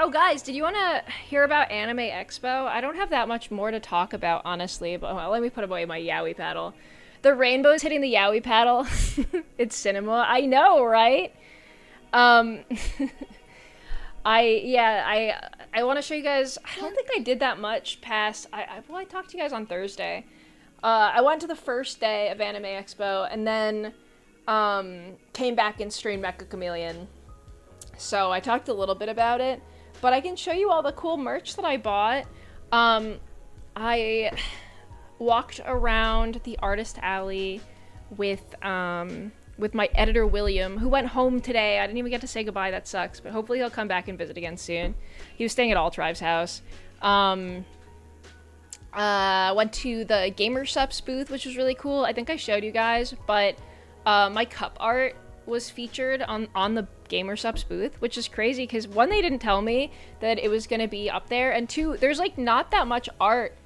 Oh, guys, did you want to hear about Anime Expo? I don't have that much more to talk about, honestly, but well, let me put away my yaoi paddle. The rainbow's hitting the yaoi paddle. It's cinema. I know, right? Um, I want to show you guys. I don't think I did that much past. I talked to you guys on Thursday. I went to the first day of Anime Expo and then came back and streamed Mecha Chameleon. So I talked a little bit about it, but I can show you all the cool merch that I bought. I walked around the artist alley with my editor William, who went home today. I didn't even get to say goodbye. That sucks, but hopefully he'll come back and visit again soon. He was staying at Altrive's house. Went to the Gamer Supps booth, which was really cool. I think I showed you guys, but my cup art was featured on the Gamer Supps booth, which is crazy because one, they didn't tell me that it was going to be up there, and two, there's like not that much art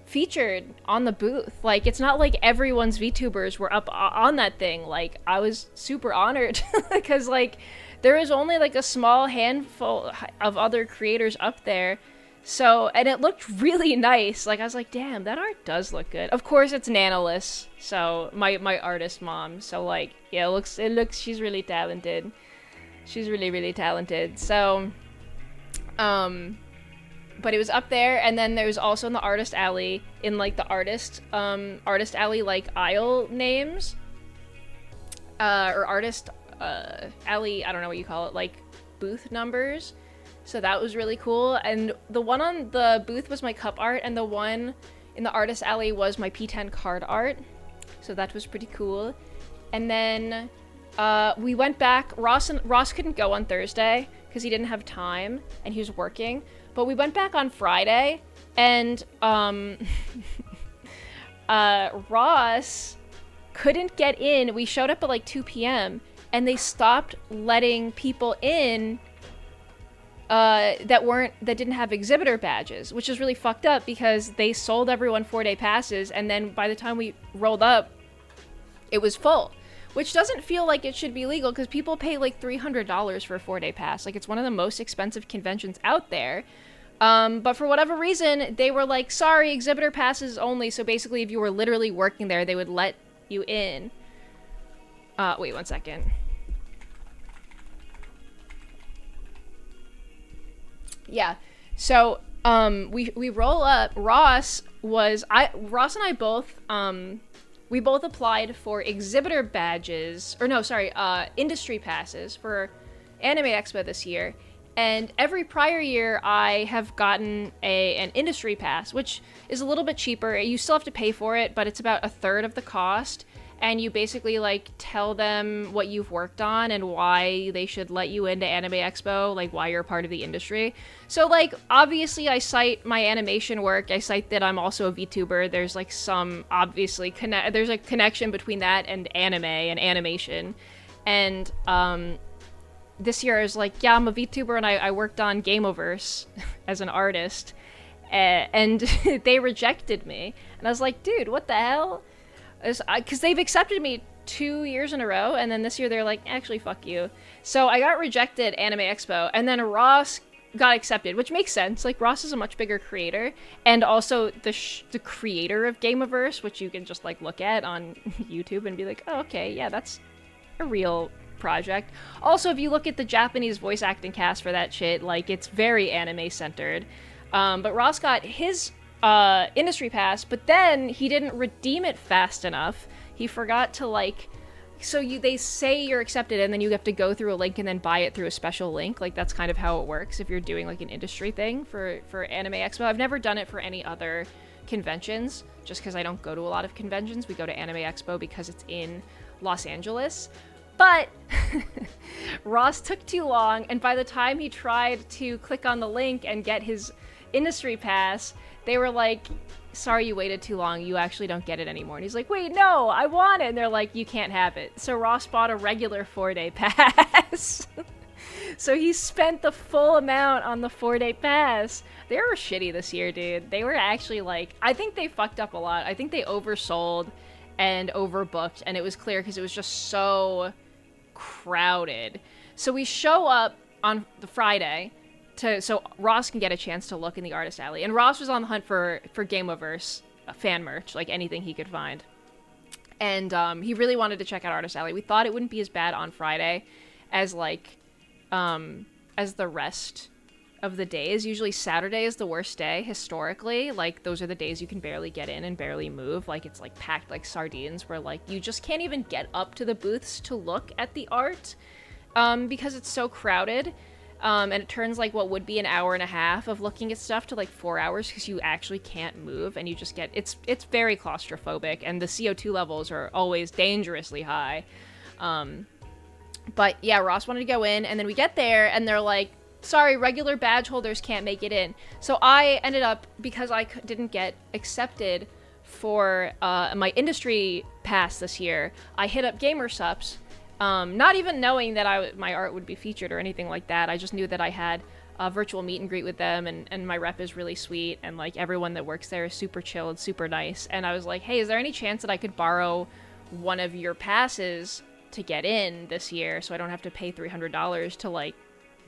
featured on the booth. Like, it's not like everyone's VTubers were up on that thing. Like, I was super honored because like there was only like a small handful of other creators up there. So, and it looked really nice. Like, I was like, damn, that art does look good. Of course, it's Nanoless, so my artist mom. So, like, yeah, it looks, she's really talented. She's really, really talented. So, but it was up there, and then there's also in the artist alley, in, like, the artist alley, like, aisle names, or artist, alley, I don't know what you call it, like, booth numbers. So that was really cool. And the one on the booth was my cup art, and the one in the artist alley was my P10 card art. So that was pretty cool. And then we went back. Ross couldn't go on Thursday because he didn't have time and he was working. But we went back on Friday, and Ross couldn't get in. We showed up at like 2 p.m. and they stopped letting people in that didn't have exhibitor badges, which is really fucked up because they sold everyone 4-day passes, and then by the time we rolled up, it was full, which doesn't feel like it should be legal because people pay like $300 for a 4-day pass. Like, it's one of the most expensive conventions out there. But for whatever reason, they were like, sorry, exhibitor passes only. So basically, if you were literally working there, they would let you in. Wait 1 second. Yeah, so we roll up. Ross and I both we both applied for exhibitor badges, or no, sorry, industry passes for Anime Expo this year. And every prior year, I have gotten an industry pass, which is a little bit cheaper. You still have to pay for it, but it's about a third of the cost. And you basically, like, tell them what you've worked on and why they should let you into Anime Expo, like, why you're a part of the industry. So, like, obviously I cite my animation work. I cite that I'm also a VTuber. There's, like, some, obviously, there's a connection between that and anime and animation. And, this year I was like, yeah, I'm a VTuber and I worked on Gameoverse as an artist. And they rejected me. And I was like, dude, what the hell? Because they've accepted me 2 years in a row, and then this year they're like, actually, fuck you. So I got rejected at Anime Expo, and then Ross got accepted, which makes sense. Like, Ross is a much bigger creator, and also the creator of Gameoverse, which you can just, like, look at on YouTube and be like, oh, okay, yeah, that's a real project. Also, if you look at the Japanese voice acting cast for that shit, like, it's very anime-centered. But Ross got his industry pass, but then he didn't redeem it fast enough. He forgot to, like, so they say you're accepted and then you have to go through a link and then buy it through a special link. Like, that's kind of how it works if you're doing, like, an industry thing for Anime Expo. I've never done it for any other conventions just because I don't go to a lot of conventions. We go to Anime Expo because it's in Los Angeles. But Ross took too long, and by the time he tried to click on the link and get his industry pass, they were like, sorry, you waited too long, you actually don't get it anymore. And he's like, wait, no, I want it. And they're like, you can't have it. So Ross bought a regular 4-day pass. So he spent the full amount on the 4-day pass. They were shitty this year, dude. They were actually, like, I think they fucked up a lot. I think they oversold and overbooked, and it was clear because it was just so crowded. So we show up on the Friday so Ross can get a chance to look in the artist alley. And Ross was on the hunt for Gameoverse fan merch, like anything he could find. And he really wanted to check out Artist Alley. We thought it wouldn't be as bad on Friday as as the rest of the days. Usually Saturday is the worst day historically. Like, those are the days you can barely get in and barely move. Like, it's like packed like sardines, where like you just can't even get up to the booths to look at the art because it's so crowded. And it turns like what would be an hour and a half of looking at stuff to like 4 hours because you actually can't move, and you just get it's very claustrophobic, and the CO2 levels are always dangerously high. But yeah, Ross wanted to go in, and then we get there and they're like, sorry, regular badge holders can't make it in. So I ended up, because I didn't get accepted for my industry pass this year, I hit up GamerSups. Not even knowing that my art would be featured or anything like that. I just knew that I had a virtual meet and greet with them, and my rep is really sweet, and like everyone that works there is super chill and super nice. And I was like, hey, is there any chance that I could borrow one of your passes to get in this year so I don't have to pay $300 to like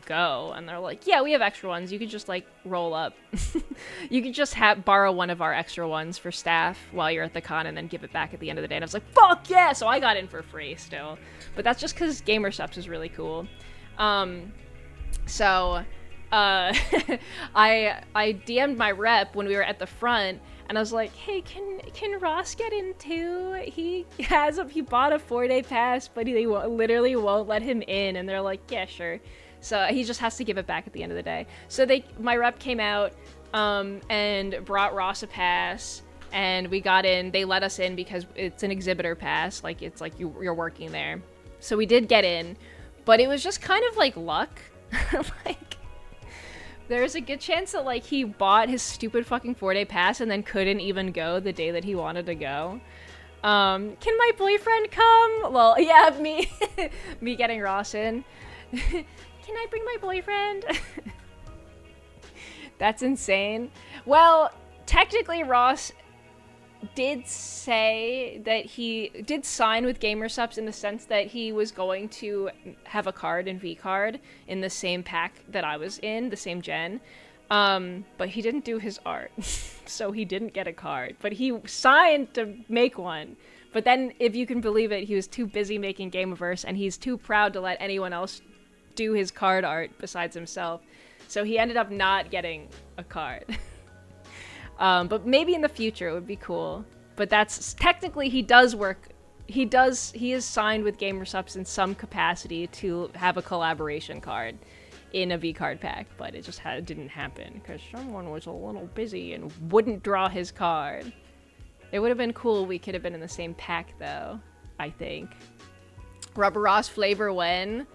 go? And they're like, yeah, we have extra ones. You could just like roll up. You could just borrow one of our extra ones for staff while you're at the con and then give it back at the end of the day. And I was like, fuck yeah! So I got in for free still. But that's just because GamerSups is really cool. So I DM'd my rep when we were at the front, and I was like, hey, can Ross get in too? He bought a 4-day pass, but they literally won't let him in. And they're like, yeah, sure. So he just has to give it back at the end of the day. So my rep came out and brought Ross a pass, and we got in. They let us in because it's an exhibitor pass. Like, it's like you're working there. So we did get in, but it was just kind of like luck. Like, there's a good chance that like he bought his stupid fucking 4-day pass and then couldn't even go the day that he wanted to go. Can my boyfriend come? Well, yeah, me getting Ross in. Can I bring my boyfriend? That's insane. Well, technically Ross did say that he did sign with GamerSups in the sense that he was going to have a card in V-Card in the same pack that I was in, the same gen. But he didn't do his art, so he didn't get a card. But he signed to make one. But then, if you can believe it, he was too busy making Gameverse, and he's too proud to let anyone else do his card art besides himself. So he ended up not getting a card. But maybe in the future it would be cool. But that's technically he is signed with GamerSups in some capacity to have a collaboration card in a V-Card pack, but it just didn't happen because someone was a little busy and wouldn't draw his card. It would have been cool. We could have been in the same pack though, I think. RubberRoss flavor when?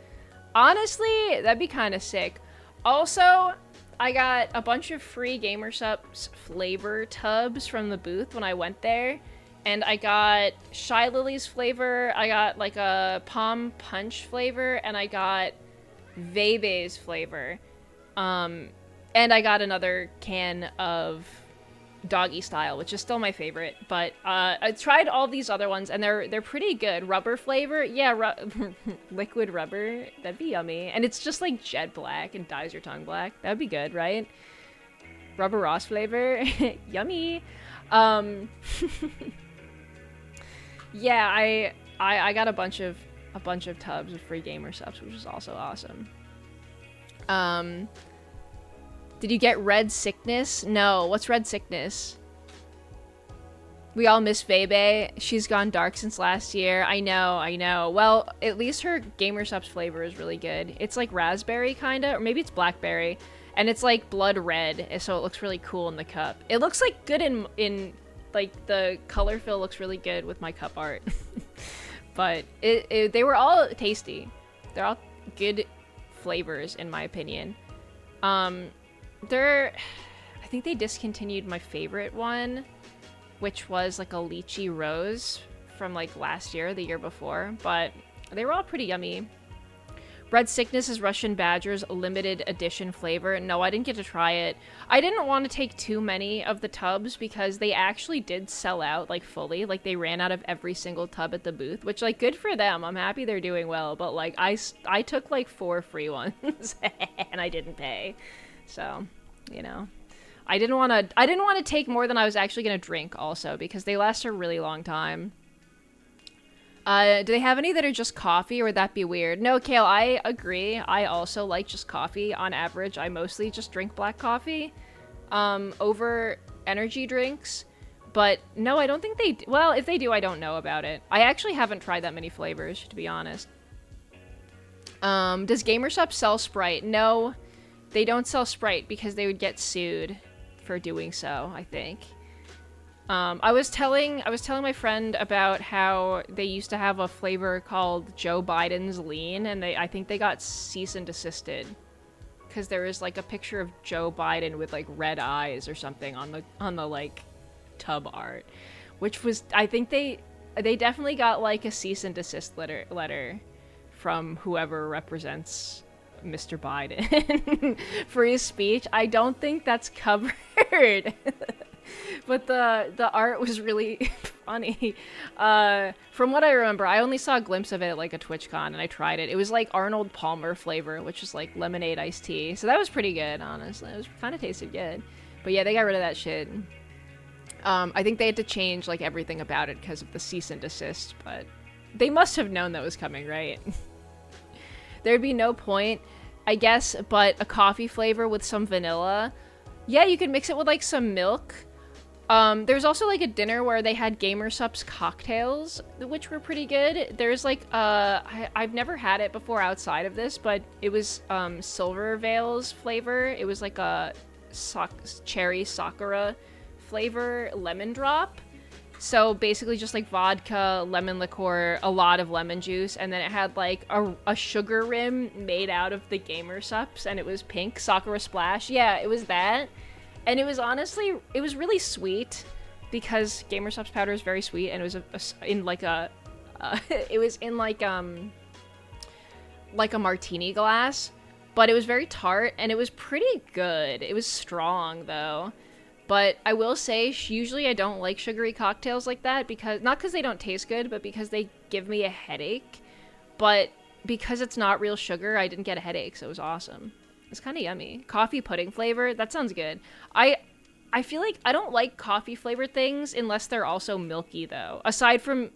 Honestly, that'd be kind of sick. Also, I got a bunch of free GamerSups flavor tubs from the booth when I went there. And I got Shy Lily's flavor, I got like a Palm Punch flavor, and I got Vebe's flavor. And I got another can of Doggy Style, which is still my favorite. But I tried all these other ones, and they're pretty good. Rubber flavor, yeah, liquid rubber, that'd be yummy. And it's just like jet black and dyes your tongue black. That'd be good, right? RubberRoss flavor, yummy. Yeah, I got a bunch of tubs of free GamerSups, which is also awesome. Did you get Red Sickness? No. What's Red Sickness? We all miss Vebe. She's gone dark since last year. I know. Well, at least her GamerSups flavor is really good. It's like raspberry, kinda, or maybe it's blackberry, and it's like blood red, so it looks really cool in the cup. It looks like good in like the color fill looks really good with my cup art. But they were all tasty. They're all good flavors in my opinion. I think they discontinued my favorite one, which was like a lychee rose from like last year, the year before, but they were all pretty yummy. Red Sickness is Russian Badger's limited edition flavor. No, I didn't get to try it. I didn't want to take too many of the tubs because they actually did sell out like fully. Like they ran out of every single tub at the booth, which like good for them. I'm happy they're doing well, but like I took like 4 free ones and I didn't pay. So, you know, I didn't want to take more than I was actually going to drink also, because they last a really long time. Do they have any that are just coffee, or would that be weird? No, Kale, I agree. I also like just coffee. On average, I mostly just drink black coffee over energy drinks. But no, I don't think they do. Well, if they do, I don't know about it. I actually haven't tried that many flavors, to be honest. Does GamerSup sell Sprite? No, they don't sell Sprite because they would get sued for doing so, I think. I was telling my friend about how they used to have a flavor called Joe Biden's Lean, and I think they got cease and desisted because there was like a picture of Joe Biden with like red eyes or something on the like tub art, which was, I think they definitely got like a cease and desist letter from whoever represents Mr. Biden for his speech. I don't think that's covered. But the art was really funny. From what I remember, I only saw a glimpse of it at like a TwitchCon, and I tried it. It was like Arnold Palmer flavor, which is like lemonade iced tea. So that was pretty good, honestly. It was kind of tasted good. But yeah, they got rid of that shit. I think they had to change like everything about it because of the cease and desist, but they must have known that was coming, right? There'd be no point, I guess, but a coffee flavor with some vanilla. Yeah, you could mix it with like some milk. There's also like a dinner where they had GamerSup's cocktails, which were pretty good. There's like I've never had it before outside of this, but it was Silver Veil's flavor. It was like a cherry sakura flavor lemon drop. So basically just like vodka, lemon liqueur, a lot of lemon juice, and then it had like a sugar rim made out of the GamerSups, and it was pink, Sakura Splash. Yeah, it was that. And it was honestly, it was really sweet because GamerSups powder is very sweet, and it was it was in like a martini glass, but it was very tart, and it was pretty good. It was strong though. But I will say, usually I don't like sugary cocktails like that, because not because they don't taste good, but because they give me a headache. But because it's not real sugar, I didn't get a headache, so it was awesome. It's kind of yummy. Coffee pudding flavor, that sounds good. I feel like I don't like coffee flavored things unless they're also milky, though. Aside from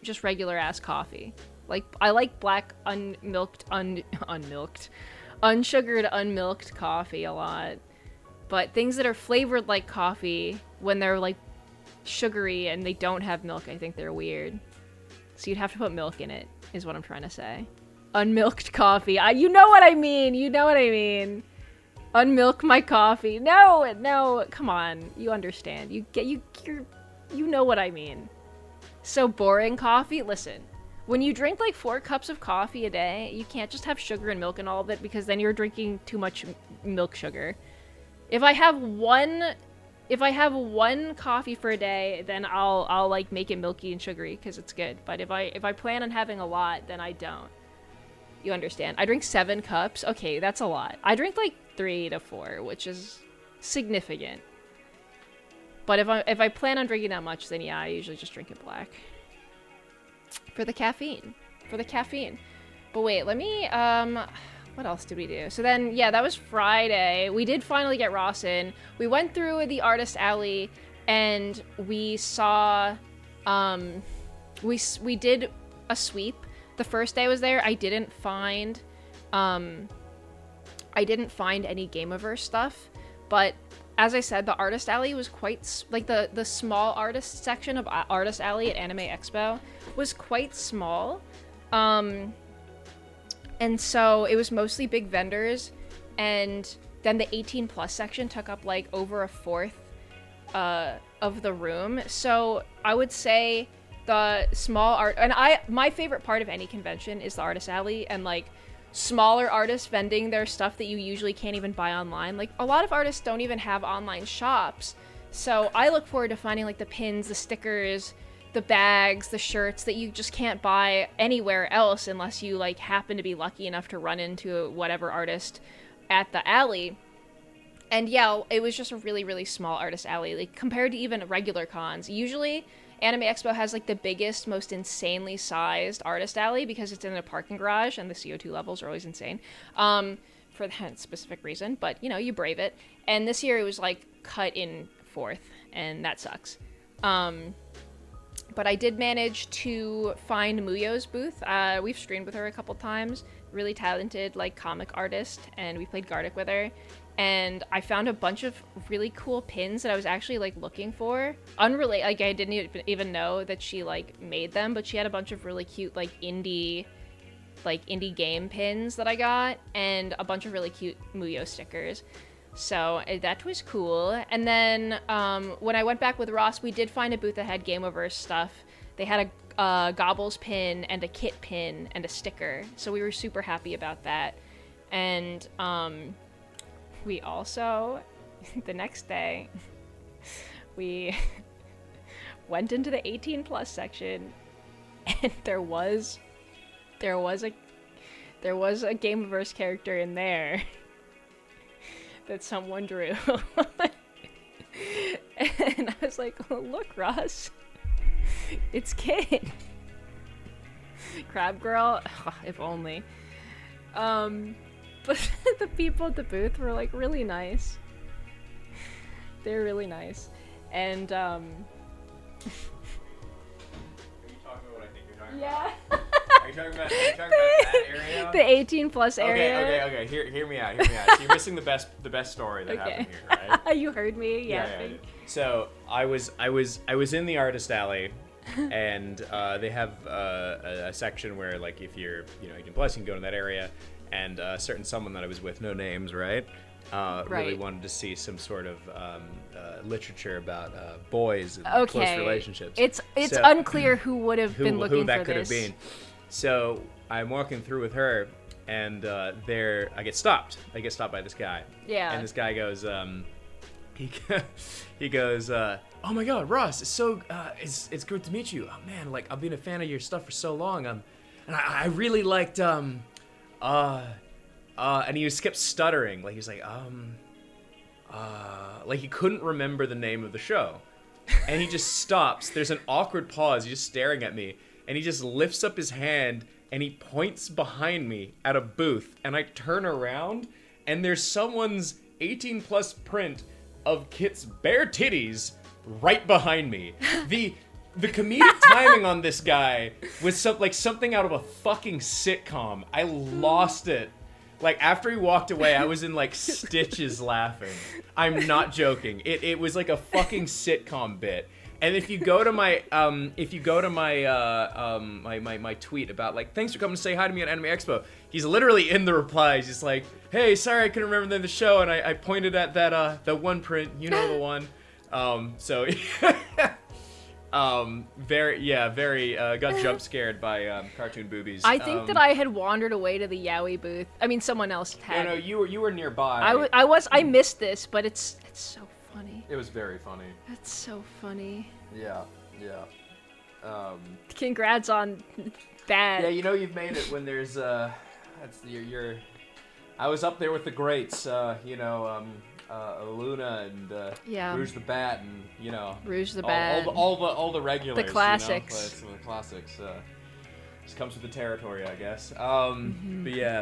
just regular ass coffee. Like, I like black unsugared unmilked coffee a lot. But things that are flavored like coffee, when they're like sugary and they don't have milk, I think they're weird. So you'd have to put milk in it, is what I'm trying to say. Unmilked coffee. You know what I mean. You know what I mean. Unmilk my coffee. No, come on. You understand. You know what I mean. So boring coffee. Listen, when you drink like 4 cups of coffee a day, you can't just have sugar and milk and all of it, because then you're drinking too much milk sugar. If I have one coffee for a day, then I'll like make it milky and sugary because it's good. But if I plan on having a lot, then I don't. You understand? I drink 7 cups. Okay, that's a lot. I drink like 3 to 4, which is significant. But if I plan on drinking that much, then yeah, I usually just drink it black. For the caffeine. But wait, let me what else did we do? So then, yeah, that was Friday. We did finally get Ross in. We went through the artist alley, and we saw, we did a sweep. The first day I was there, I didn't find any Gameaverse stuff, but as I said, the artist alley was quite, like the small artist section of artist alley at Anime Expo was quite small. And so it was mostly big vendors, and then the 18 plus section took up like over a fourth of the room. So I would say the small art, and my favorite part of any convention is the artist alley, and like smaller artists vending their stuff that you usually can't even buy online. Like a lot of artists don't even have online shops. So I look forward to finding like the pins, the stickers, the bags, the shirts that you just can't buy anywhere else unless you like happen to be lucky enough to run into whatever artist at the alley. And yeah, it was just a really, really small artist alley, like compared to even regular cons. Usually Anime Expo has like the biggest, most insanely sized artist alley because it's in a parking garage and the CO2 levels are always insane. for that specific reason, but you brave it. And this year it was like cut in fourth, and that sucks. But I did manage to find Muyo's booth. We've streamed with her a couple times. Really talented, like, comic artist, and we played Gartic with her. And I found a bunch of really cool pins that I was actually, like, looking for. Unrelated, like, I didn't even know that she, like, made them, but she had a bunch of really cute, like, indie game pins that I got, and a bunch of really cute Muyo stickers. So that was cool. And then when I went back with Ross, we did find a booth that had Gameoverse stuff. They had a Gobbles pin and a Kit pin and a sticker. So we were super happy about that. And we also, the next day, we went into the 18 plus section, and there was a Gameoverse character in there that someone drew. And I was like, oh, look, Ross, it's Kid. Crab Girl, if only. But the people at the booth were like really nice. They're really nice. And Are you talking about what I think you're talking yeah. about? Are you talking about that area? The 18 plus area. Okay. Hear me out. So you're missing the best story that happened here, right? You heard me, yeah. So I was in the artist alley, and they have a section where, like, if you're 18 plus, you can go to that area, and a certain someone that I was with, no names, right? Really wanted to see some sort of literature about boys and close relationships. It's unclear who would have been looking who that for could this. have been. So I'm walking through with her, and I get stopped. I get stopped by this guy. Yeah. And this guy goes, he goes, oh my God, Ross, it's so it's good to meet you. Oh man, like, I've been a fan of your stuff for so long. And I really liked and he just kept stuttering, like he's like like he couldn't remember the name of the show, and he just stops. There's an awkward pause. He's just staring at me, and he just lifts up his hand and he points behind me at a booth, and I turn around, and there's someone's 18 plus print of Kit's bare titties right behind me. The comedic timing on this guy was something out of a fucking sitcom. I lost it. Like, after he walked away, I was in, like, stitches laughing. I'm not joking. It was like a fucking sitcom bit. And if you go to my my tweet about, like, thanks for coming to say hi to me at Anime Expo, he's literally in the replies. He's like, hey, sorry I couldn't remember the name of the show, and I pointed at that the one print, you know, the one. So very got jump scared by cartoon boobies. I think that I had wandered away to the Yaoi booth. I mean, someone else had. No, you were nearby. I missed this, but it's so funny. It was very funny. That's so funny. Yeah. Congrats on that. Yeah, you've made it when there's that's your. I was up there with the greats, Luna and Rouge the Bat, and Rouge the Bat, all the regulars, the classics. Some of the classics. Just comes with the territory, I guess. But yeah,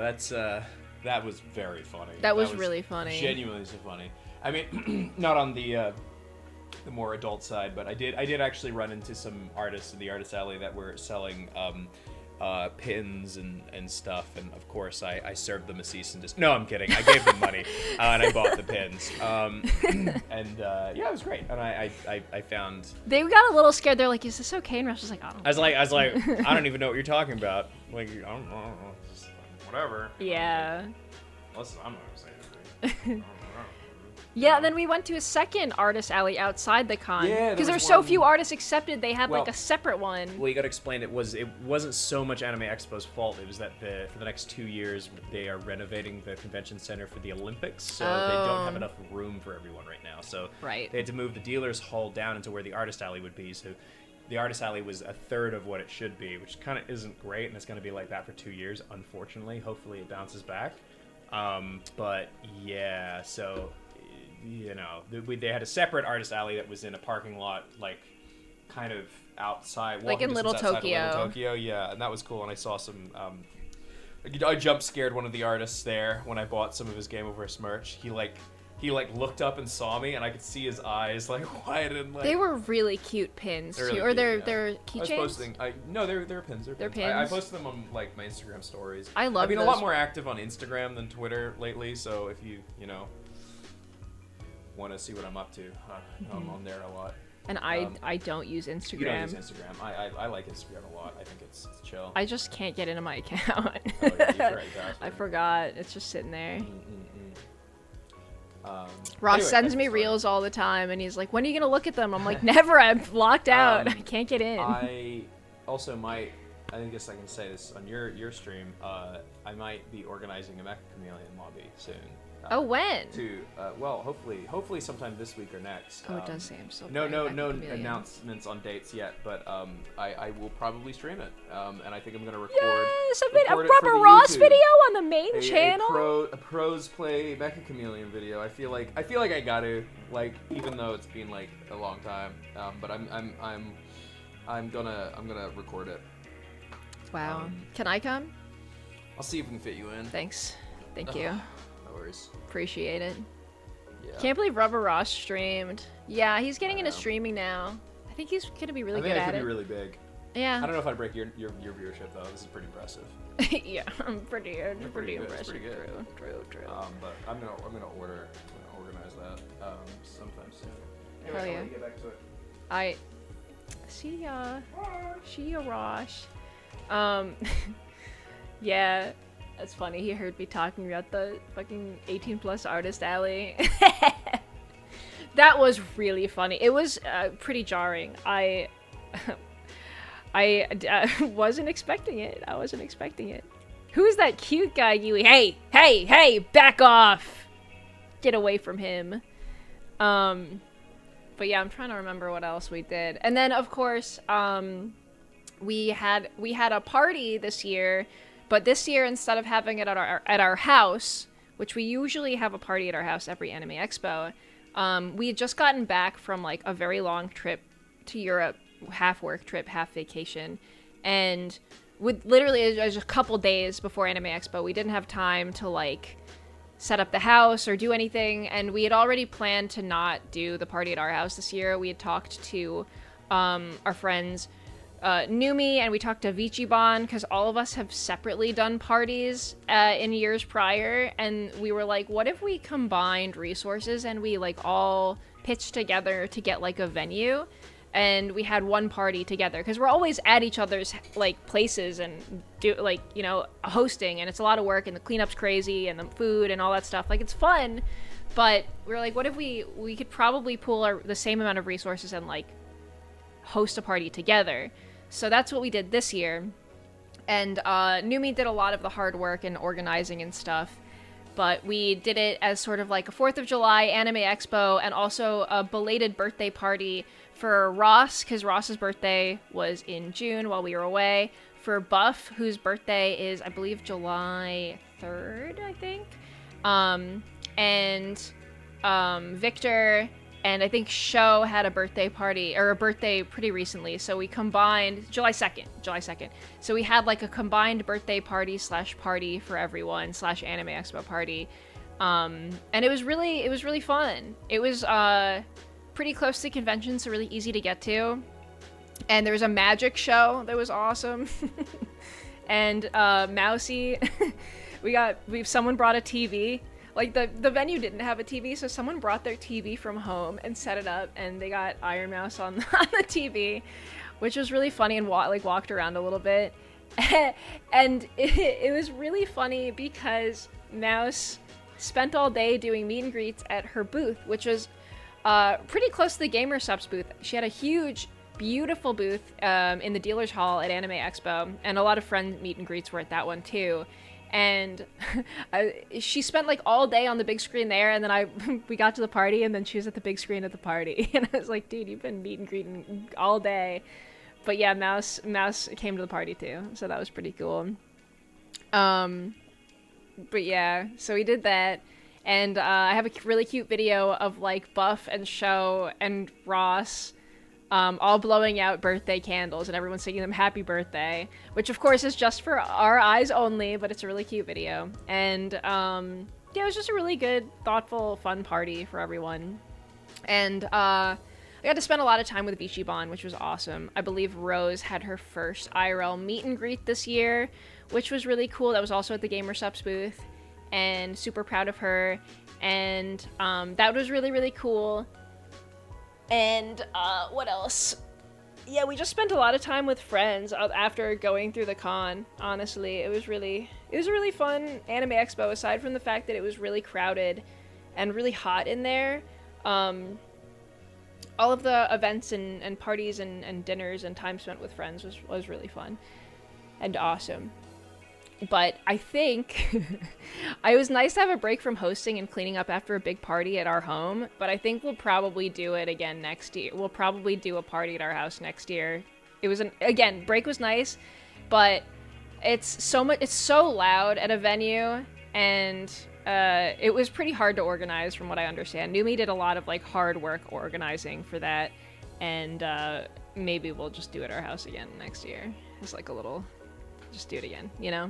that was very funny. That was really funny. Genuinely so funny. I mean, not on the more adult side, but I did actually run into some artists in the artist alley that were selling pins and stuff, and of course I served them a cease and desist. No, I'm kidding. I gave them money and I bought the pins. Yeah, it was great. And I found they got a little scared. They're like, "Is this okay?" And Russ was like, "I don't." I was like, I don't even know what you're talking about. Like, I don't know, just whatever. Yeah. Unless I'm not gonna say anything. Yeah, and then we went to a second artist alley outside the con. Yeah, because there's so few artists accepted, they had like a separate one. Well, you gotta explain, it wasn't so much Anime Expo's fault. It was that for the next 2 years they are renovating the convention center for the Olympics, so they don't have enough room for everyone right now. So they had to move the dealer's hall down into where the artist alley would be. So the artist alley was a third of what it should be, which kind of isn't great, and it's gonna be like that for 2 years, unfortunately. Hopefully it bounces back. But yeah, so. They had a separate artist alley that was in a parking lot, like, kind of outside, like in Little Tokyo. Yeah, and that was cool. And I saw some I jump scared one of the artists there when I bought some of his Game Over Us merch. He looked up and saw me, and I could see his eyes like widen. Like They were really cute pins They're too, really or cute, they're yeah. they're I was keychains. posting. No, they're pins. They're pins. I pins? posted them on like my Instagram stories. I love I've been a those. lot more active on Instagram than Twitter lately. So if you want to see what I'm up to, I'm on there a lot. And I don't use Instagram. You don't use Instagram. I like Instagram a lot. I think it's chill. I just can't get into my account. Oh, yeah, you forgot your password. I forgot. It's just sitting there. Ross Anyway, sends me reels all the time, and he's like, "When are you gonna look at them?" I'm like, "Never. I'm locked out. I can't get in." I also might. I guess I can say this on your stream. I might be organizing a Mecha Chameleon lobby soon. Oh, when? Well, hopefully sometime this week or next. Oh, it does say I'm still No playing Mecha Chameleon. announcements on dates yet, but I will probably stream it. And I think I'm gonna record. Yes, a record it for the RubberRoss YouTube. video on the main channel. A pros play Mecha Chameleon video. I feel like I got to, like, even though it's been like a long time. But I'm gonna record it. Wow. Can I come? I'll see if we can fit you in. Thanks. Thank you. No worries. Appreciate it. Yeah. Can't believe RubberRoss streamed. Yeah, he's getting into streaming now. I think he's gonna be really good I think at it could it. be really big. Yeah. I don't know if I'd break your viewership though. This is pretty impressive. Yeah, I'm pretty pretty good, it's impressive. pretty good. True. But I'm gonna organize that sometime soon. Hell I'll yeah. let you get back to it. I see ya, Rosh. Yeah, that's funny. He heard me talking about the fucking 18+ artist alley. That was really funny. It was pretty jarring. I wasn't expecting it. Who's that cute guy, Giwi? Hey, back off! Get away from him. But yeah, I'm trying to remember what else we did. And then, of course, we had a party this year, but this year, instead of having it at our house, which we usually have a party at our house every Anime Expo, we had just gotten back from like a very long trip to Europe, half work trip, half vacation, and with literally it was a couple days before Anime Expo, we didn't have time to like set up the house or do anything, and we had already planned to not do the party at our house this year. We had talked to our friends Numi, and we talked to Vichibon, because all of us have separately done parties in years prior, and we were like, what if we combined resources and we like all pitched together to get like a venue, and we had one party together, because we're always at each other's like places and do like, you know, hosting, and it's a lot of work, and the cleanup's crazy, and the food and all that stuff, like it's fun, but we were like, what if we could probably pool the same amount of resources and like host a party together. So that's what we did this year, and Numi did a lot of the hard work and organizing and stuff, but we did it as sort of like a 4th of July Anime Expo, and also a belated birthday party for Ross, because Ross's birthday was in June while we were away, for Buff, whose birthday is, I believe, July 3rd, I think, and Victor, and I think Sho had a birthday party, or a birthday pretty recently, so we combined, July 2nd. So we had like a combined birthday party / party for everyone / Anime Expo party. And it was really fun. It was pretty close to the convention, so really easy to get to. And there was a magic show that was awesome. And Mousy, someone brought a TV. Like, the venue didn't have a TV, so someone brought their TV from home and set it up, and they got Iron Mouse on the TV, which was really funny, and walked around a little bit. And it was really funny because Mouse spent all day doing meet and greets at her booth, which was pretty close to the Gamer Subs booth. She had a huge, beautiful booth in the dealer's hall at Anime Expo, and a lot of friend meet and greets were at that one too. And she spent like all day on the big screen there, and then we got to the party, and then she was at the big screen at the party, and I was like, dude, you've been meet and greeting all day. But yeah, Mouse came to the party too, so that was pretty cool. But yeah, so we did that, and I have a really cute video of like Buff and Sho and Ross all blowing out birthday candles and everyone singing them happy birthday, which of course is just for our eyes only, but it's a really cute video. And yeah, it was just a really good, thoughtful, fun party for everyone. And I got to spend a lot of time with Vichibon, which was awesome. I believe Rose had her first IRL meet and greet this year, which was really cool. That was also at the GamerSupps booth, and super proud of her. And that was really, really cool. And what else? Yeah, we just spent a lot of time with friends after going through the con. Honestly, it was a really fun Anime Expo, aside from the fact that it was really crowded and really hot in there. All of the events and parties and dinners and time spent with friends was really fun and awesome. But I think it was nice to have a break from hosting and cleaning up after a big party at our home, but I think we'll probably do it again next year. We'll probably do a party at our house next year. It was again, break was nice, but it's so loud at a venue, and it was pretty hard to organize from what I understand. Numi did a lot of like hard work organizing for that, and maybe we'll just do it at our house again next year. It's like a little... just do it again, you know?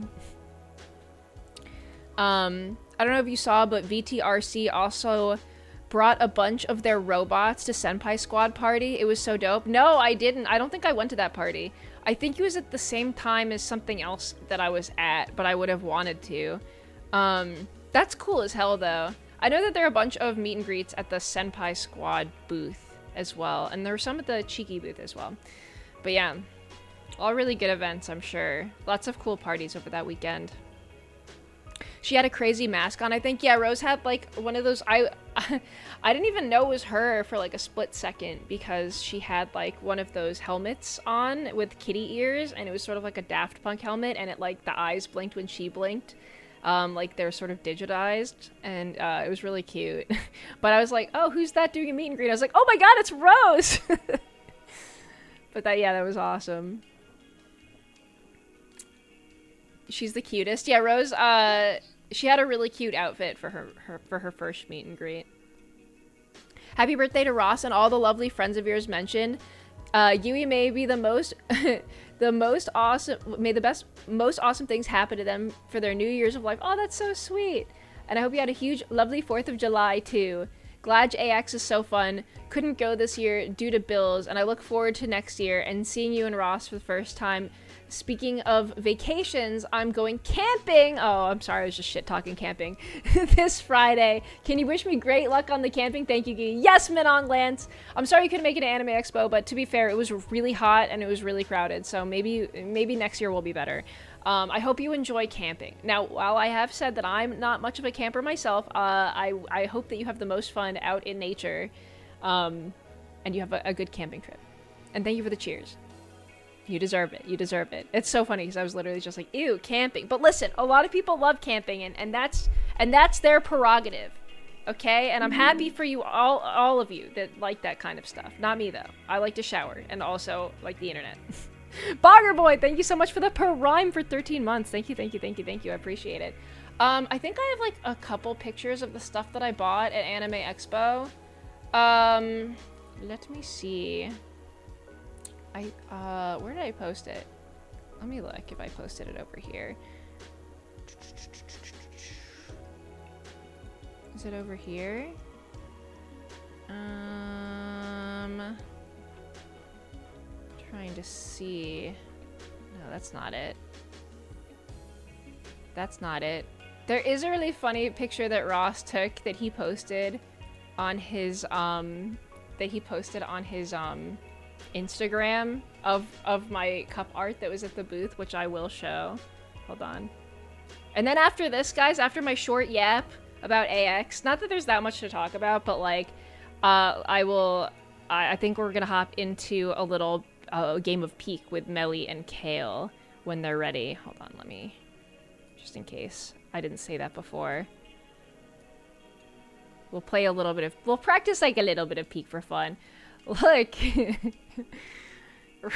I don't know if you saw, but VTRC also brought a bunch of their robots to Senpai Squad Party. It was so dope. No, I didn't. I don't think I went to that party. I think it was at the same time as something else that I was at, but I would have wanted to. That's cool as hell, though. I know that there are a bunch of meet and greets at the Senpai Squad booth as well, and there were some at the Cheeky booth as well. But yeah. All really good events, I'm sure. Lots of cool parties over that weekend. She had a crazy mask on, I think. Yeah, Rose had like one of those... I didn't even know it was her for like a split second, because she had like one of those helmets on with kitty ears, and it was sort of like a Daft Punk helmet, and it like the eyes blinked when she blinked. Like they're sort of digitized, and it was really cute. But I was like, oh, who's that doing a meet and greet? I was like, oh my god, it's Rose! But that was awesome. She's the cutest. Yeah, Rose, she had a really cute outfit for her first meet and greet. Happy birthday to Ross and all the lovely friends of yours mentioned. Giwi may be the most most awesome things happen to them for their new years of life. Oh, that's so sweet. And I hope you had a huge, lovely 4th of July too. Glad AX is so fun. Couldn't go this year due to bills, and I look forward to next year and seeing you and Ross for the first time. Speaking of vacations, I'm going camping. Oh, I'm sorry, I was just shit-talking camping. This Friday. Can you wish me great luck on the camping? Thank you, Gee. Yes, Minong Lance. I'm sorry you couldn't make it to Anime Expo, but to be fair, it was really hot and it was really crowded, so maybe next year will be better. I hope you enjoy camping. Now, while I have said that I'm not much of a camper myself, I hope that you have the most fun out in nature, and you have a good camping trip. And thank you for the cheers. You deserve it. You deserve it. It's so funny because I was literally just like, ew, camping. But listen, a lot of people love camping, and that's their prerogative. Okay? And I'm happy for you, all of you that like that kind of stuff. Not me, though. I like to shower and also like the internet. Bogger Boy, thank you so much for the Prime for 13 months. Thank you. I appreciate it. I think I have like a couple pictures of the stuff that I bought at Anime Expo. Let me see. Where did I post it? Let me look if I posted it over here. Is it over here? Trying to see. No, that's not it. That's not it. There is a really funny picture that Ross took that he posted on his Instagram of my cup art that was at the booth, which I will show. Hold on. And then after this, guys, after my short yap about AX, not that there's that much to talk about, but like, I think we're gonna hop into a little game of Peek with Melly and Kale when they're ready. Hold on, let me, just in case I didn't say that before. We'll practice like a little bit of Peek for fun. Look,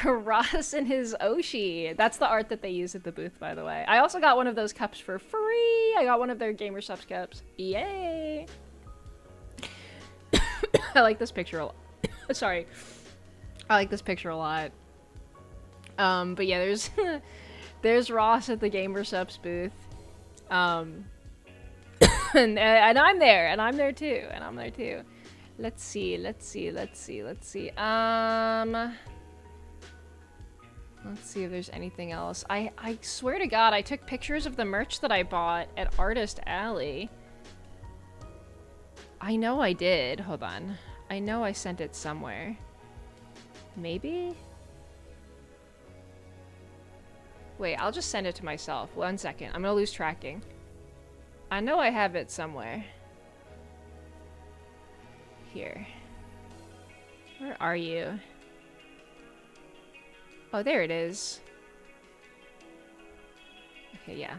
Ross and his Oshi. That's the art that they use at the booth, by the way. I also got one of those cups for free. I got one of their GamerSupps cups. Yay! I like this picture a lot. Sorry. I like this picture a lot. But yeah, there's there's Ross at the Gamersupps booth. And I'm there, and I'm there too, and I'm there too. Let's see. Let's see if there's anything else. I swear to God, I took pictures of the merch that I bought at Artist Alley. I know I did. Hold on. I know I sent it somewhere. Maybe? Wait, I'll just send it to myself. 1 second. I'm gonna lose tracking. I know I have it somewhere. Here. Where are you? Oh, there it is. Okay, yeah.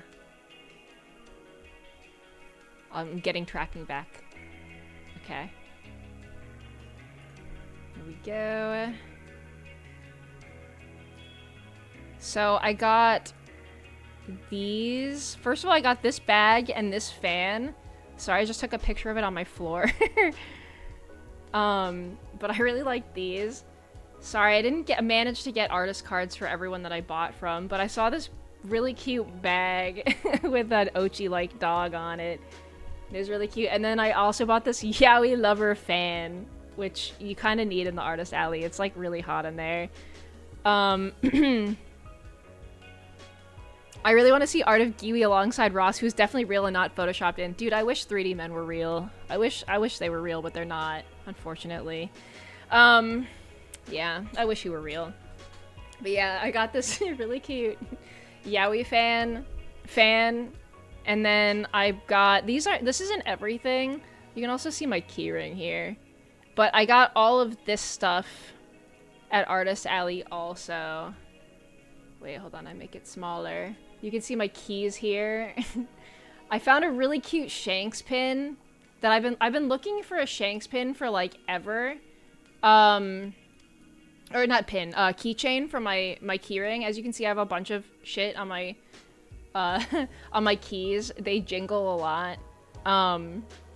I'm getting tracking back. Okay. Here we go. So I got these. First of all, I got this bag and this fan. Sorry, I just took a picture of it on my floor. But I really like these. Sorry, I didn't manage to get artist cards for everyone that I bought from, but I saw this really cute bag with that Ochi-like dog on it. It was really cute. And then I also bought this Yaoi Lover fan, which you kind of need in the Artist Alley. It's like really hot in there. I really want to see art of Giwi alongside Ross, who's definitely real and not photoshopped in. Dude, I wish 3D men were real. I wish they were real, but they're not, unfortunately. Yeah, I wish he were real. But yeah, I got this really cute Yaoi fan, and then I got this isn't everything. You can also see my keyring here. But I got all of this stuff at Artist Alley also. Wait, hold on, I make it smaller. You can see my keys here. I found a really cute Shanks pin that I've been looking for a Shanks pin for like ever. Or not pin, keychain for my keyring. As you can see, I have a bunch of shit on my on my keys. They jingle a lot.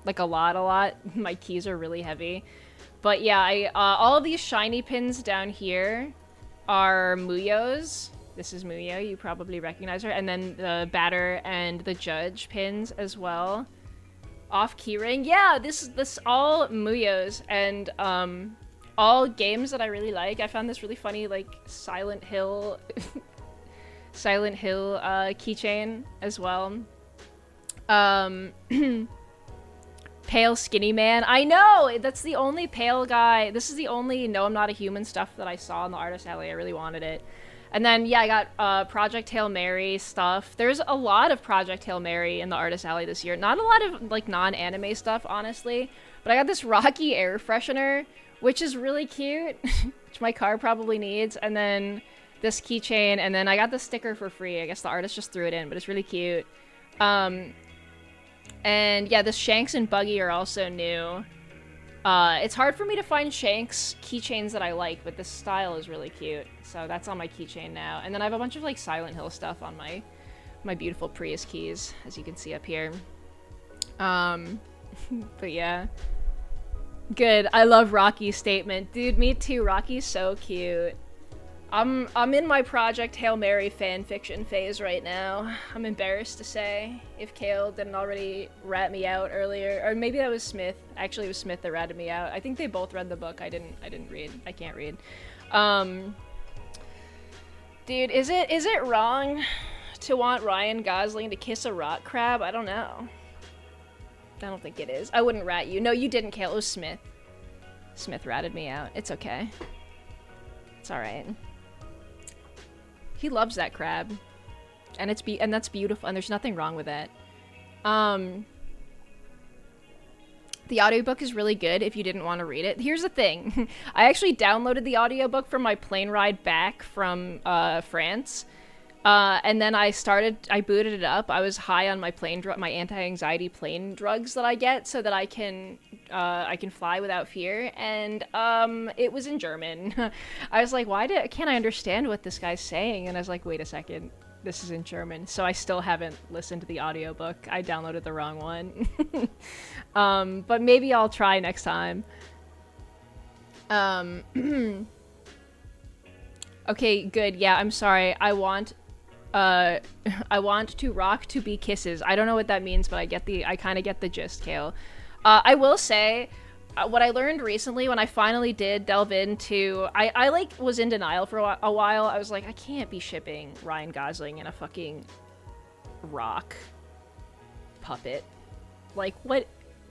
Like a lot. My keys are really heavy. But yeah, all of these shiny pins down here are Muyo's. This is Muyo, you probably recognize her. And then the Batter and the Judge pins as well. Off keyring. Yeah, this all Muyo's and all games that I really like. I found this really funny like Silent Hill keychain as well. Pale skinny man. I know! That's the only pale guy. This is the only No I'm Not a Human stuff that I saw in the Artist Alley. I really wanted it. And then, yeah, I got Project Hail Mary stuff. There's a lot of Project Hail Mary in the Artist Alley this year. Not a lot of, like, non-anime stuff, honestly. But I got this Rocky air freshener, which is really cute, which my car probably needs. And then this keychain, and then I got the sticker for free. I guess the artist just threw it in, but it's really cute. And yeah, this Shanks and Buggy are also new. It's hard for me to find Shanks keychains that I like, but this style is really cute. So that's on my keychain now. And then I have a bunch of like Silent Hill stuff on my beautiful Prius keys, as you can see up here. But yeah. Good. I love Rocky's statement. Dude, me too. Rocky's so cute. I'm in my Project Hail Mary fanfiction phase right now. I'm embarrassed to say, if Kale didn't already rat me out earlier, or maybe that was Smith. Actually, it was Smith that ratted me out. I think they both read the book. I didn't read. I can't read. Dude, is it wrong to want Ryan Gosling to kiss a rock crab? I don't know. I don't think it is. I wouldn't rat you. No, you didn't, Kale. It was Smith. Smith ratted me out. It's okay. It's all right. He loves that crab, and that's beautiful, and there's nothing wrong with it. The audiobook is really good if you didn't want to read it. Here's the thing. I actually downloaded the audiobook from my plane ride back from France. And then I booted it up. I was high on my my anti-anxiety plane drugs that I get so that I can fly without fear. And it was in German. I was like, can't I understand what this guy's saying? And I was like, wait a second, this is in German. So I still haven't listened to the audiobook. I downloaded the wrong one. But maybe I'll try next time. Okay, good. Yeah, I'm sorry. I want to rock to be kisses. I don't know what that means, but I kind of get the gist, Kale. I will say, what I learned recently when I finally did delve into, I like was in denial for a while. I was like, I can't be shipping Ryan Gosling and a fucking rock puppet. Like,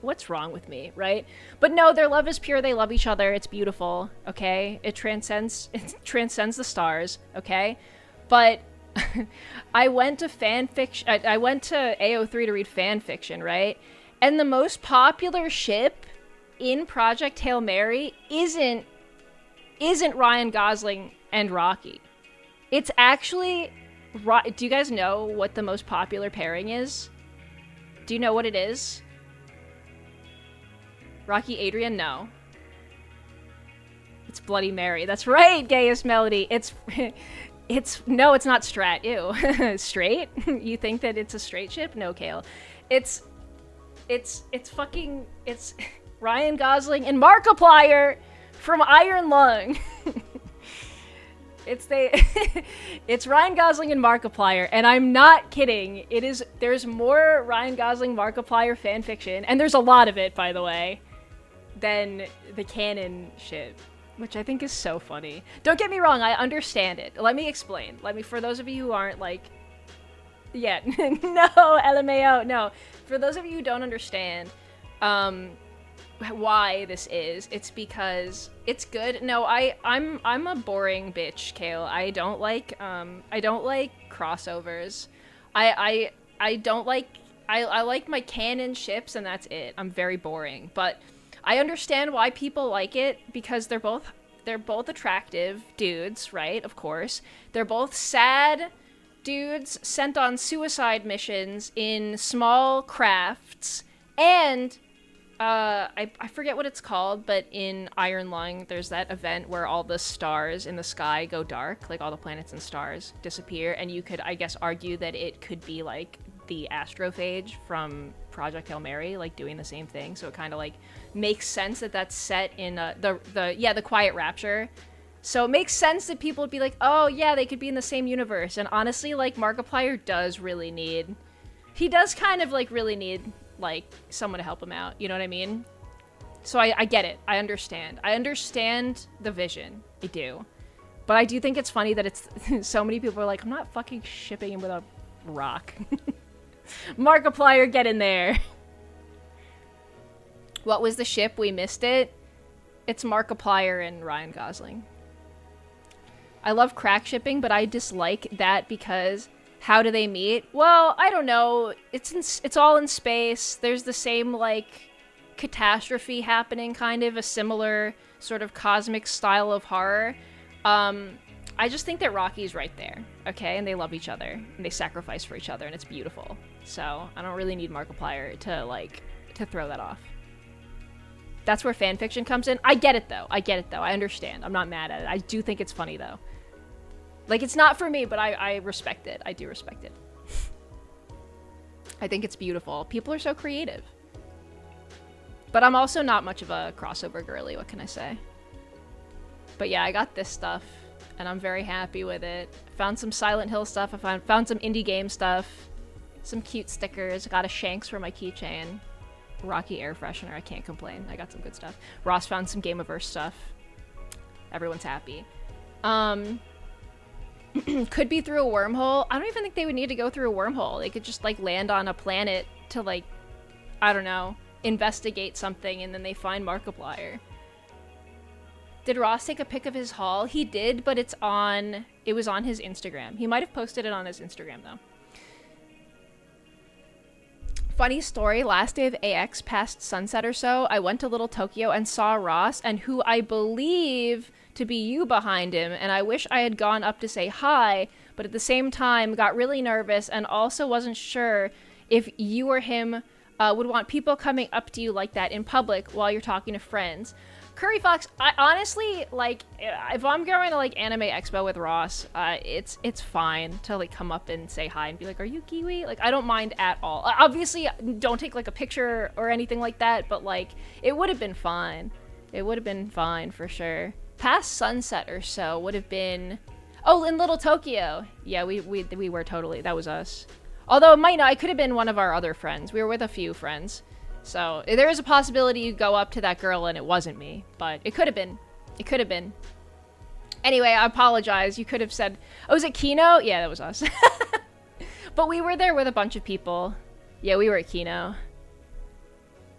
what's wrong with me, right? But no, their love is pure. They love each other. It's beautiful, okay? It transcends the stars, okay? But I went to I went to AO3 to read fan fiction, right? And the most popular ship in Project Hail Mary isn't Ryan Gosling and Rocky. It's actually do you guys know what the most popular pairing is? Do you know what it is? Rocky Adrian? No. It's Bloody Mary. That's right, Gayest Melody. It's no, it's not Strat. Ew. Straight? You think that it's a straight ship? No, Kale. It's Ryan Gosling and Markiplier from Iron Lung. It's Ryan Gosling and Markiplier, and I'm not kidding. There's more Ryan Gosling Markiplier fanfiction, and there's a lot of it, by the way, than the canon ship, which I think is so funny. Don't get me wrong, I understand it. Let me explain. For those of you who aren't like, yeah, no, LMAO, no. For those of you who don't understand, why this is, it's because it's good. No, I'm a boring bitch, Kale. I don't like crossovers. I like my canon ships, and that's it. I'm very boring, but I understand why people like it, because they're both attractive dudes, right? Of course. They're both sad dudes sent on suicide missions in small crafts, and I forget what it's called, but in Iron Lung, there's that event where all the stars in the sky go dark, like all the planets and stars disappear, and you could, I guess, argue that it could be like the astrophage from Project Hail Mary, like doing the same thing. So it kind of like makes sense that that's set in the Quiet Rapture. So it makes sense that people would be like, oh yeah, they could be in the same universe. And honestly, like, Markiplier does really need like someone to help him out, you know what I mean? So I get it. I understand the vision. I do. But I do think it's funny that it's so many people are like, I'm not fucking shipping him with a rock. Markiplier, get in there. What was the ship? We missed it. It's Markiplier and Ryan Gosling. I love crack shipping, but I dislike that because how do they meet? Well, I don't know. It's all in space. There's the same, like, catastrophe happening, kind of a similar sort of cosmic style of horror. I just think that Rocky's right there, okay? And they love each other, and they sacrifice for each other, and it's beautiful. So I don't really need Markiplier to throw that off. That's where fanfiction comes in. I get it, though. I understand. I'm not mad at it. I do think it's funny, though. Like, it's not for me, but I respect it. I do respect it. I think it's beautiful. People are so creative. But I'm also not much of a crossover girly, what can I say? But yeah, I got this stuff, and I'm very happy with it. Found some Silent Hill stuff. I found some indie game stuff. Some cute stickers. Got a Shanks for my keychain. Rocky air freshener. I can't complain. I got some good stuff. Ross found some Gameaverse stuff. Everyone's happy. Could be through a wormhole. I don't even think they would need to go through a wormhole. They could just, like, land on a planet to, like, I don't know, investigate something, and then they find Markiplier. Did Ross take a pic of his haul? He did, but it was on his Instagram. He might have posted it on his Instagram, though. Funny story, last day of AX past sunset or so, I went to Little Tokyo and saw Ross, and who I believe to be you behind him, and I wish I had gone up to say hi, but at the same time got really nervous and also wasn't sure if you or him would want people coming up to you like that in public while you're talking to friends. Curry Fox, I honestly, like, if I'm going to, like, Anime Expo with Ross, it's fine to, like, come up and say hi and be like, are you Giwi? Like, I don't mind at all. Obviously, don't take, like, a picture or anything like that, but, like, it would have been fine. It would have been fine for sure. Past sunset or so would have been, Oh, in Little Tokyo. Yeah, we were totally. That was us. Although it might not. It could have been one of our other friends. We were with a few friends. So there is a possibility you go up to that girl and it wasn't me. But it could have been. It could have been. Anyway, I apologize. You could have said... Oh, was it Kino? Yeah, that was us. But we were there with a bunch of people. Yeah, we were at Kino.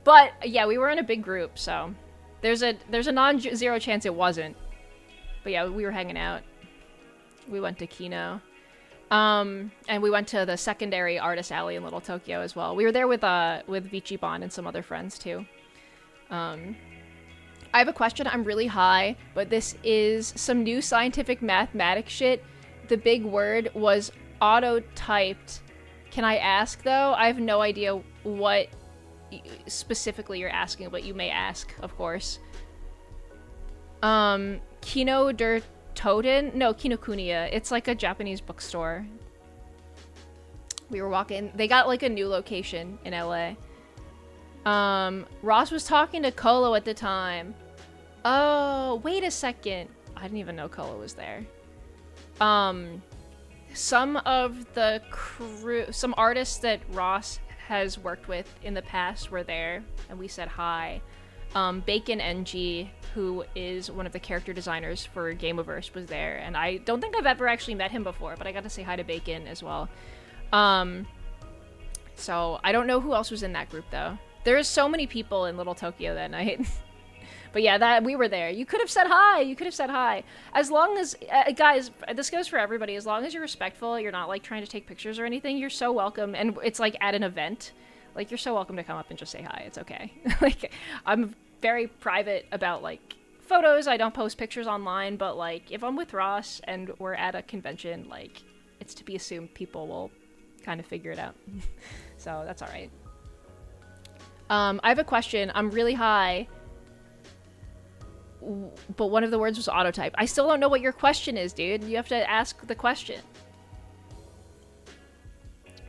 But, yeah, we were in a big group, so... There's a non-zero chance it wasn't. But yeah, we were hanging out. We went to Kino. And we went to the secondary artist alley in Little Tokyo as well. We were there with Vichibon and some other friends, too. I have a question. I'm really high, but this is some new scientific mathematics shit. The big word was auto-typed. Can I ask, though? I have no idea what specifically you're asking, but you may ask, of course. Kino der Toten? No, Kinokuniya. It's like a Japanese bookstore. We were walking. They got like a new location in LA. Ross was talking to Kolo at the time. Oh, wait a second. I didn't even know Kolo was there. Some of the crew, some artists that Ross has worked with in the past were there, and we said hi. Bacon NG, who is one of the character designers for Gameaverse, was there, and I don't think I've ever actually met him before, but I got to say hi to Bacon as well. So I don't know who else was in that group, though. There is so many people in Little Tokyo that night. But yeah, that we were there. You could have said hi. You could have said hi. As long as, guys, this goes for everybody. As long as you're respectful, you're not like trying to take pictures or anything, you're so welcome. And it's like at an event, like you're so welcome to come up and just say hi. It's okay. Like I'm very private about like photos. I don't post pictures online, but like if I'm with Ross and we're at a convention, like it's to be assumed people will kind of figure it out. So that's all right. I have a question. I'm really high, but one of the words was autotype. I still don't know what your question is, dude. You have to ask the question.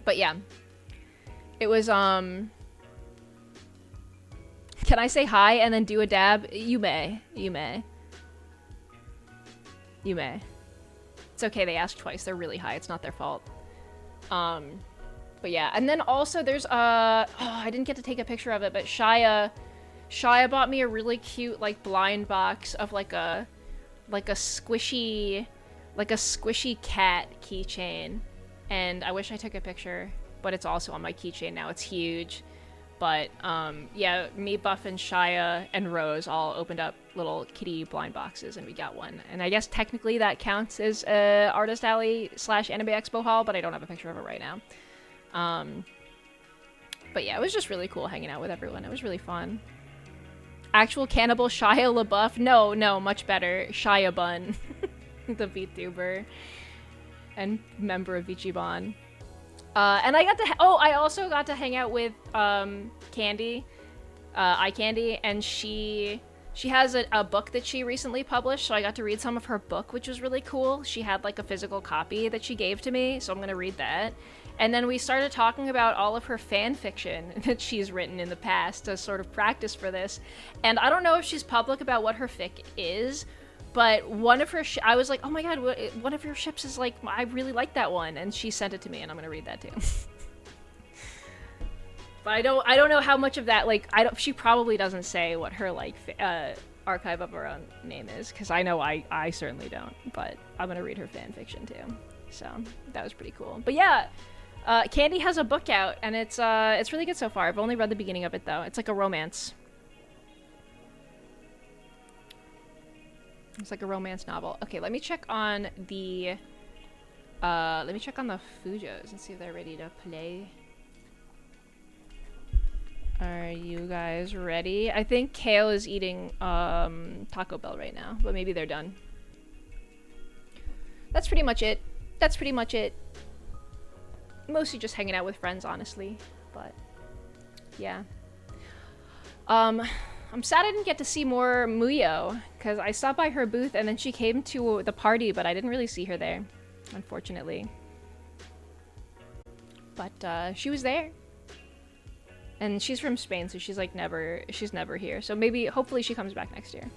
But yeah. It was, Can I say hi and then do a dab? You may. You may. You may. It's okay, they asked twice. They're really high. It's not their fault. But yeah, and then also there's, I didn't get to take a picture of it, but Shia bought me a really cute, like, blind box of, like a squishy cat keychain. And I wish I took a picture, but it's also on my keychain now. It's huge. But, yeah, me, Buff, and Shia, and Rose all opened up little kitty blind boxes, and we got one. And I guess technically that counts as Artist Alley / Anime Expo Hall, but I don't have a picture of it right now. But yeah, it was just really cool hanging out with everyone. It was really fun. Actual cannibal Shia LaBeouf? No, much better. Shia Bun, the VTuber and member of Ichiban. And I got to, I also got to hang out with Candy, Eye Candy, and she has a book that she recently published, so I got to read some of her book, which was really cool. She had like a physical copy that she gave to me, so I'm gonna read that. And then we started talking about all of her fan fiction that she's written in the past to sort of practice for this. And I don't know if she's public about what her fic is, but one of her, I was like, oh my god, one of your ships is like, I really like that one. And she sent it to me, and I'm gonna read that too. But I don't know how much of that, like, she probably doesn't say what her, like, archive of her own name is, because I know I certainly don't, but I'm gonna read her fan fiction too. So, that was pretty cool. But yeah, Candy has a book out, and it's really good so far. I've only read the beginning of it, though. It's like a romance. It's like a romance novel. Okay, let me check on the Fujos and see if they're ready to play. Are you guys ready? I think Kale is eating Taco Bell right now, but maybe they're done. That's pretty much it. Mostly just hanging out with friends, honestly, but yeah. I'm sad I didn't get to see more Muyo, because I stopped by her booth and then she came to the party, but I didn't really see her there, unfortunately. But she was there. And she's from Spain, so she's like never here. So maybe, hopefully she comes back next year.